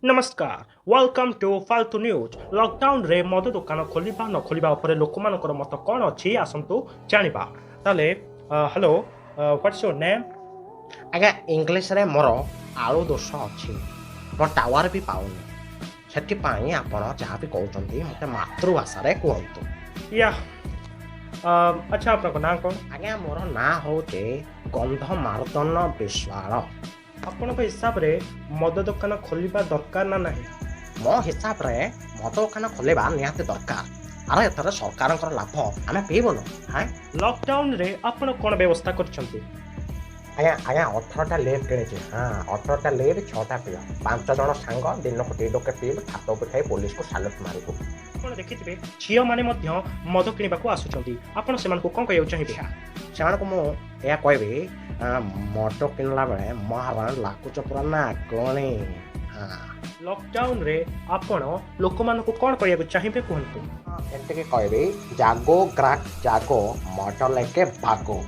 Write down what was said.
नमस्कार welcome to फालतू news lockdown रे मद दुकान खोलिबा न खोलिबा उपरे लोकमानकर मत कौन अछि आसंतु जानिबा ताले हेलो व्हाट्स योर नेम ଆଜ୍ଞା ଇଂଲିଶରେ ମୋର ଆଳୁ ଦୋଷ ଅଛି ମୋ ଟାୱାର ବି ପାଉନି ସେଥିପାଇଁ ଆପଣ ଯାହା ବି କହୁଛନ୍ତି ମୋତେ ମାତୃଭାଷାରେ କୁହନ୍ତୁ। या अच्छा आपन नाम कौन ଆଜ୍ଞା ମୋର ନାଁ ହେଉଛି ଗନ୍ଧମାର୍ଦ୍ଦନ ବିଶ୍ୱାଳ। ଆପଣଙ୍କ ହିସାବରେ ମଦ ଦୋକାନ ଖୋଲିବା ଦରକାର ନା ନାହିଁ ମୋ ହିସାବରେ ମଦ ଦୋକାନ ଖୋଲିବା ନିହାତି ଦରକାର। ଆରେ ଏଥର ସରକାରଙ୍କର ଲାଭ ଆମେ ପିଇବୁନୁ। ଲକଡାଉନ ରେ ଆପଣ କଣ ବ୍ୟବସ୍ଥା କରିଛନ୍ତି ଆଜ୍ଞା ଆଜ୍ଞା 18ଟା ଲିଭ୍ କିଣିଛି। ହଁ 18ଟା ଲିଭ୍ 6ଟା ପିଅ 5 ଜଣ ସାଙ୍ଗ ଦିନକୁ 2 ଡୋକେ ପିଇବୁ ଛାତ ଉପରେ ଖାଇ ପୋଲିସକୁ ସାଲୁଟ ମାରିବୁ। ଆପଣ ଦେଖିଥିବେ ଝିଅମାନେ ମଧ୍ୟ ମଦ କିଣିବାକୁ ଆସୁଛନ୍ତି ଆପଣ ସେମାନଙ୍କୁ କଣ କହିବାକୁ ଚାହିଁବେ ସେମାନଙ୍କୁ ମୁଁ ଏହା କହିବି ମଦ କିଣିଲା ବେଳେ ମହାରାଣ ଲାଗୁଛ ପୁରା ନା ଗଣି। ଲକଡାଉନ ରେ ଆପଣ ଲୋକମାନଙ୍କୁ କଣ କହିବାକୁ ଚାହିଁବେ କୁହନ୍ତୁ ଏତିକି କହିବି ଜାଗୋ ଗ୍ରାକ୍ ଜାଗୋ ମଦ ଲେକେ ଭାଗୋ।